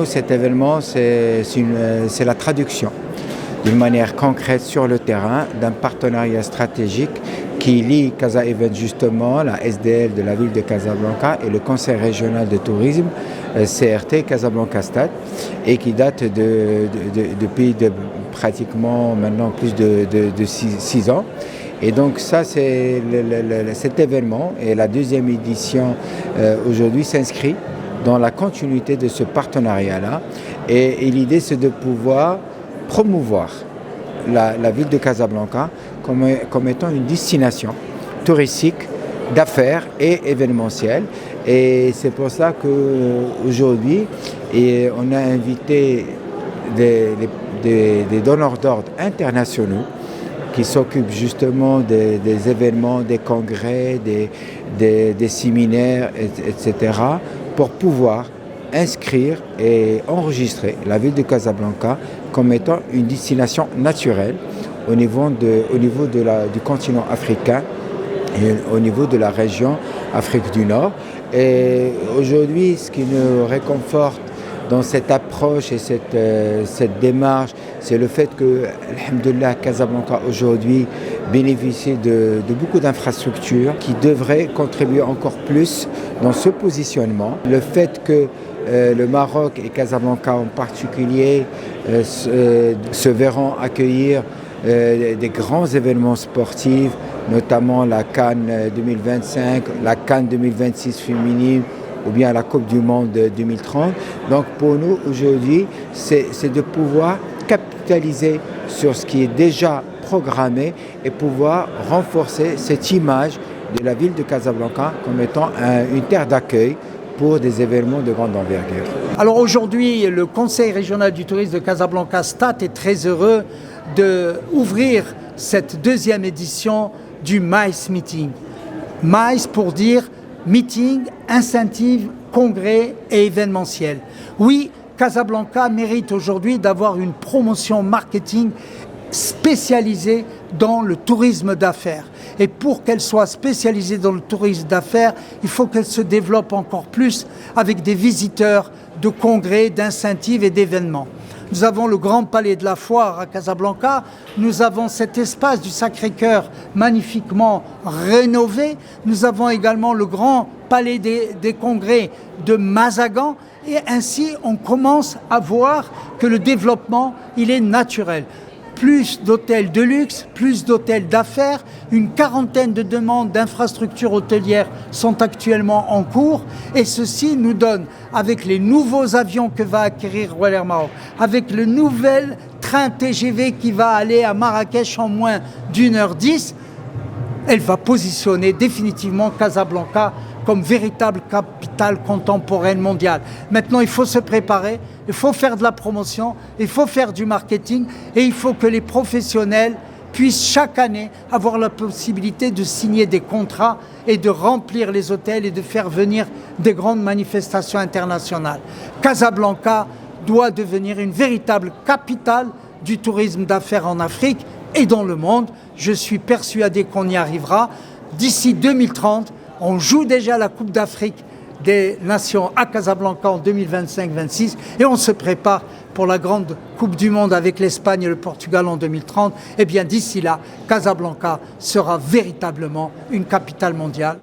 cet événement, c'est la traduction d'une manière concrète sur le terrain d'un partenariat stratégique qui lie Casa Events justement, la SDL de la ville de Casablanca et le Conseil régional de tourisme, CRT Casablanca Stade, et qui date depuis pratiquement maintenant plus de 6 ans. Et donc ça, c'est cet événement et la deuxième édition aujourd'hui s'inscrit dans la continuité de ce partenariat-là. Et l'idée, c'est de pouvoir promouvoir la ville de Casablanca comme étant une destination touristique, d'affaires et événementielle. Et c'est pour ça qu'aujourd'hui, on a invité des donneurs d'ordre internationaux qui s'occupent justement des événements, des congrès, des séminaires, etc., pour pouvoir inscrire et enregistrer la ville de Casablanca comme étant une destination naturelle au niveau du continent africain et au niveau de la région Afrique du Nord. Et aujourd'hui, ce qui nous réconforte dans cette approche et cette démarche, c'est le fait que, alhamdoulilah, Casablanca aujourd'hui bénéficie de beaucoup d'infrastructures qui devraient contribuer encore plus dans ce positionnement. Le fait que le Maroc et Casablanca en particulier se verront accueillir des grands événements sportifs, notamment la Cannes 2025, la Cannes 2026 féminine, ou bien la Coupe du Monde 2030. Donc pour nous aujourd'hui, c'est de pouvoir capitaliser sur ce qui est déjà programmé et pouvoir renforcer cette image de la ville de Casablanca comme étant une terre d'accueil pour des événements de grande envergure. Alors aujourd'hui, le Conseil régional du tourisme de Casablanca Stade est très heureux d'ouvrir cette deuxième édition du MICE Meeting. MICE pour dire meeting, incentive, congrès et événementiel. Oui, Casablanca mérite aujourd'hui d'avoir une promotion marketing spécialisée dans le tourisme d'affaires. Et pour qu'elle soit spécialisée dans le tourisme d'affaires, il faut qu'elle se développe encore plus avec des visiteurs de congrès, d'incentives et d'événements. Nous avons le Grand Palais de la Foire à Casablanca, nous avons cet espace du Sacré-Cœur magnifiquement rénové, nous avons également le Grand Palais des Congrès de Mazagan, et ainsi on commence à voir que le développement, il est naturel. Plus d'hôtels de luxe, plus d'hôtels d'affaires, une quarantaine de demandes d'infrastructures hôtelières sont actuellement en cours et ceci nous donne, avec les nouveaux avions que va acquérir Royal Air Maroc, avec le nouvel train TGV qui va aller à Marrakech en moins d'1h10, elle va positionner définitivement Casablanca comme véritable capitale contemporaine mondiale. Maintenant, il faut se préparer, il faut faire de la promotion, il faut faire du marketing et il faut que les professionnels puissent chaque année avoir la possibilité de signer des contrats et de remplir les hôtels et de faire venir des grandes manifestations internationales. Casablanca doit devenir une véritable capitale du tourisme d'affaires en Afrique et dans le monde. Je suis persuadé qu'on y arrivera. D'ici 2030, on joue déjà la Coupe d'Afrique des Nations à Casablanca en 2025-26 et on se prépare pour la grande Coupe du Monde avec l'Espagne et le Portugal en 2030. Et bien d'ici là, Casablanca sera véritablement une capitale mondiale.